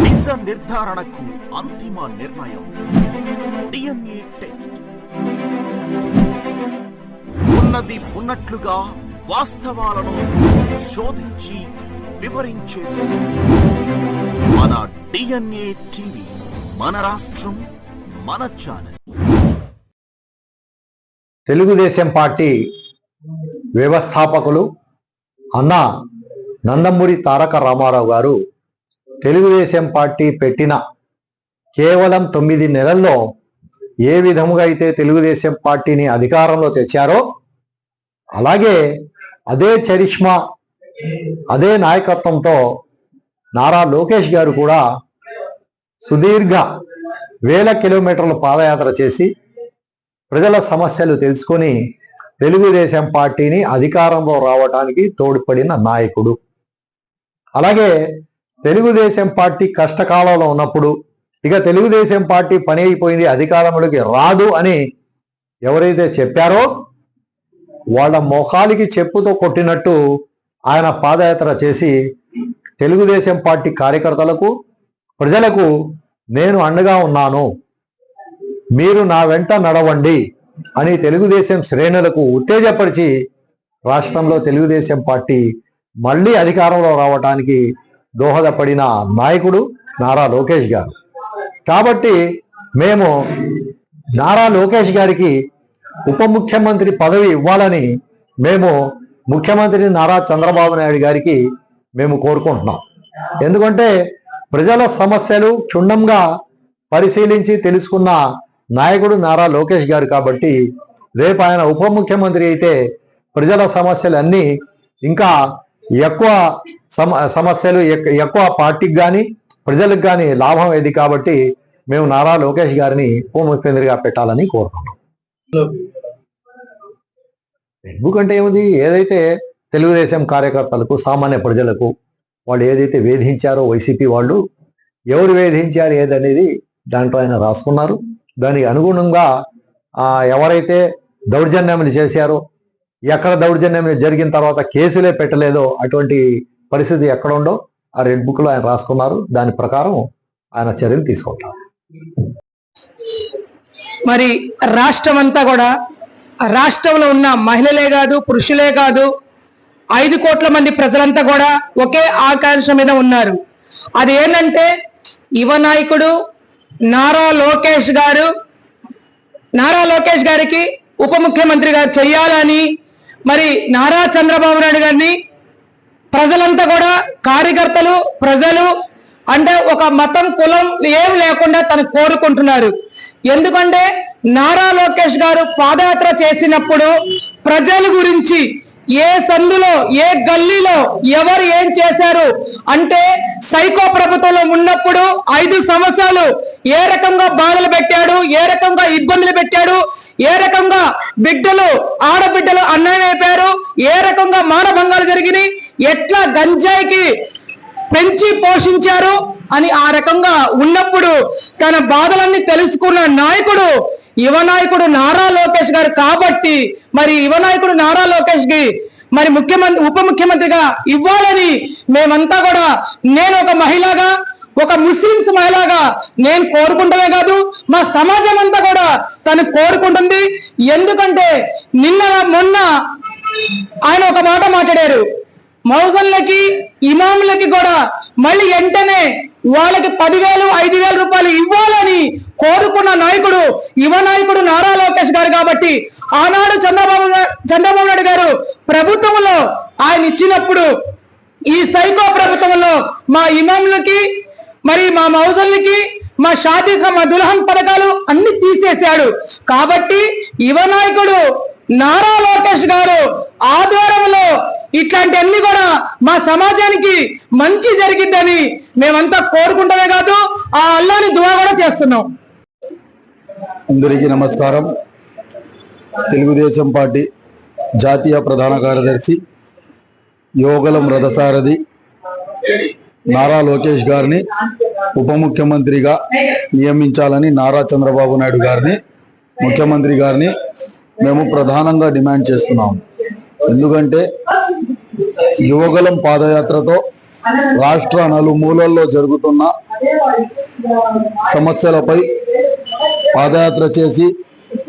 నిజ నిర్ధారణకు అంతిమ నిర్ణయం డిఎన్ఏ టెస్ట్. ఉన్నది ఉన్నట్లుగా వాస్తవాలను శోధించి వివరించేది మన డిఎన్ఏ టీవీ. మన రాష్ట్రం, మన ఛానల్. తెలుగుదేశం పార్టీ వ్యవస్థాపకులు అన్న నందమూరి తారక రామారావు గారు తెలుగుదేశం పార్టీ పెట్టిన కేవలం 9 నెలల్లో ఏ విధముగా అయితే తెలుగుదేశం పార్టీని అధికారంలో తెచ్చారో అలాగే అదే చరిష్మా, అదే నాయకత్వంతో నారా లోకేష్ గారు కూడా సుదీర్ఘ వేల కిలోమీటర్ల పాదయాత్ర చేసి ప్రజల సమస్యలు తెలుసుకొని తెలుగుదేశం పార్టీని అధికారంలో రావడానికి తోడ్పడిన నాయకుడు. అలాగే తెలుగుదేశం పార్టీ కష్టకాలంలో ఉన్నప్పుడు ఇక తెలుగుదేశం పార్టీ పని అయిపోయింది, అధికారంలోకి రాదు అని ఎవరైతే చెప్పారో వాళ్ళ మోకాలికి చెప్పుతో కొట్టినట్టు ఆయన పాదయాత్ర చేసి తెలుగుదేశం పార్టీ కార్యకర్తలకు, ప్రజలకు నేను అండగా ఉన్నాను, మీరు నా వెంట నడవండి అని తెలుగుదేశం శ్రేణులకు ఉత్తేజపరిచి రాష్ట్రంలో తెలుగుదేశం పార్టీ మళ్ళీ అధికారంలో రావడానికి దోహదపడిన నాయకుడు నారా లోకేష్ గారు. కాబట్టి మేము నారా లోకేష్ గారికి ఉప ముఖ్యమంత్రి పదవి ఇవ్వాలని మేము ముఖ్యమంత్రి నారా చంద్రబాబు నాయుడు గారికి మేము కోరుకుంటున్నాం. ఎందుకంటే ప్రజల సమస్యలు క్షుణ్ణంగా పరిశీలించి తెలుసుకున్న నాయకుడు నారా లోకేష్ గారు. కాబట్టి రేపు ఆయన ఉప ముఖ్యమంత్రి అయితే ప్రజల సమస్యలన్నీ ఇంకా ఎక్కువ సమస్యలు ఎక్కువ పార్టీకి కానీ ప్రజలకు కానీ లాభం ఏది. కాబట్టి మేము నారా లోకేష్ గారిని ఉప ముఖ్యమంత్రిగా పెట్టాలని కోరుతున్నాం. ఎందుకంటే ఏముంది, ఏదైతే తెలుగుదేశం కార్యకర్తలకు, సామాన్య ప్రజలకు వాళ్ళు ఏదైతే వేధించారో వైసీపీ వాళ్ళు, ఎవరు వేధించారు ఏదనేది దాంట్లో ఆయన రాసుకున్నారు. దానికి అనుగుణంగా ఎవరైతే దౌర్జన్యములు చేశారో, ఎక్కడ దౌర్జన్యం జరిగిన తర్వాత కేసులే పెట్టలేదో అటువంటి పరిస్థితి ఎక్కడ ఉందో ఆ రెడ్ బుక్ లో ఆయన రాసుకున్నారు. దాని ప్రకారం ఆయన చర్యలు తీసుకుంటారు. మరి రాష్ట్రం అంతా కూడా, రాష్ట్రంలో ఉన్న మహిళలే కాదు, పురుషులే కాదు, 5 కోట్ల మంది ప్రజలంతా కూడా ఒకే ఆకాంక్ష మీద ఉన్నారు. అది ఏంటంటే యువ నాయకుడు నారా లోకేష్ గారికి ఉప ముఖ్యమంత్రి గారు చెయ్యాలని, మరి నారా చంద్రబాబు నాయుడు గారిని ప్రజలంతా కూడా, కార్యకర్తలు, ప్రజలు అంటే ఒక మతం, కులం ఏం లేకుండా తను కోరుకుంటున్నారు. ఎందుకంటే నారా లోకేష్ గారు పాదయాత్ర చేసినప్పుడు ప్రజల గురించి ఏ సందులో, ఏ గల్లీలో ఎవరు ఏం చేశారు అంటే, సైకో ప్రభుత్వంలో ఉన్నప్పుడు 5 సంవత్సరాలు ఏ రకంగా బాధలు పెట్టాడు, ఏ రకంగా ఇబ్బందులు పెట్టాడు, ఏ రకంగా ఆడబిడ్డలు అన్యాయం అయిపోయారు, ఏ రకంగా మానభంగాలు జరిగినాయి, ఎట్లా గంజాయికి పెంచి పోషించారు అని ఆ రకంగా ఉన్నప్పుడు తన బాధలన్నీ తెలుసుకున్న నాయకుడు యువ నాయకుడు నారా లోకేష్ గారు. కాబట్టి మరి యువ నాయకుడు నారా లోకేష్ కి మరి ఉప ముఖ్యమంత్రిగా ఇవ్వాలని మేమంతా కూడా, నేను ఒక మహిళగా, ఒక ముస్లింస్ మహిళగా నేను కోరుకుంటమే కాదు, మా సమాజం అంతా కూడా తను కోరుకుంటుంది. ఎందుకంటే మొన్న ఆయన ఒక మాట మాట్లాడారు, మౌజన్లకి, ఇమాములకి కూడా మళ్ళీ వెంటనే వాళ్ళకి 10,000, 5,000 రూపాయలు ఇవ్వాలని కోరుకున్న నాయకుడు యువ నాయకుడు నారా లోకేష్ గారు. కాబట్టి ఆనాడు చంద్రబాబు నాయుడు గారు ప్రభుత్వంలో ఆయన ఇచ్చినప్పుడు ఈ సైకో ప్రభుత్వంలో మా ఇమాములకి, మరి మా మౌజన్లకి, మా షాదీకా, మా దుల్హన్ పథకాలు అన్ని తీసేశాడు. కాబట్టి యువ నాయకుడు నారా లోకేష్ గారు ఆధ్వర్యంలో ఇట్లాంటివన్నీ కూడా మా సమాజానికి మంచి జరిగిద్దని మేమంతా కోరుకుంటమే కాదు, ఆ అల్లాని దువా కూడా చేస్తున్నాం. అందరికీ నమస్కారం. తెలుగుదేశం పార్టీ జాతీయ ప్రధాన కార్యదర్శి యోగలం రథసారథి నారా లోకేష్ గారిని ఉప ముఖ్యమంత్రిగా నియమించాలని నారా చంద్రబాబు నాయుడు గారిని, ముఖ్యమంత్రి గారిని మేము ప్రధానంగా డిమాండ్ చేస్తున్నాము. ఎందుకంటే యువగలం పాదయాత్రతో రాష్ట్ర నలుమూలల్లో జరుగుతున్న సమస్యలపై పాదయాత్ర చేసి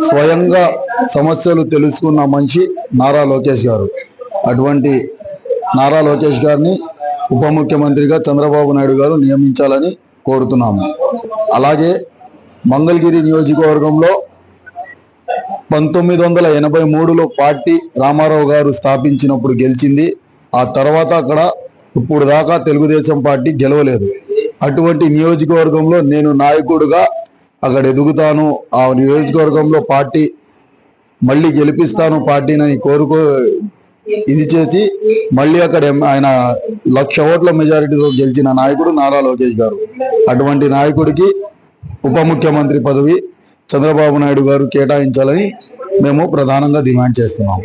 స్వయంగా సమస్యలు తెలుసుకున్న మనిషి నారా లోకేష్ గారు. అటువంటి నారా లోకేష్ గారిని ఉప ముఖ్యమంత్రిగా చంద్రబాబు నాయుడు గారు నియమించాలని కోరుతున్నాము. అలాగే మంగళగిరి నియోజకవర్గంలో 1983లో పార్టీ రామారావు గారు స్థాపించినప్పుడు గెలిచింది. ఆ తర్వాత అక్కడ ఇప్పుడు దాకా తెలుగుదేశం పార్టీ గెలవలేదు. అటువంటి నియోజకవర్గంలో నేను నాయకుడిగా అక్కడ ఎదుగుతాను, ఆ నియోజకవర్గంలో పార్టీ మళ్ళీ గెలిపిస్తాను పార్టీని ఇది చేసి మళ్ళీ అక్కడ ఆయన 1,00,000 ఓట్ల మెజారిటీతో గెలిచిన నాయకుడు నారా లోకేష్ గారు. అటువంటి నాయకుడికి ఉప ముఖ్యమంత్రి పదవి చంద్రబాబు నాయుడు గారు కేటాయించాలని మేము ప్రధానంగా డిమాండ్ చేస్తున్నాం.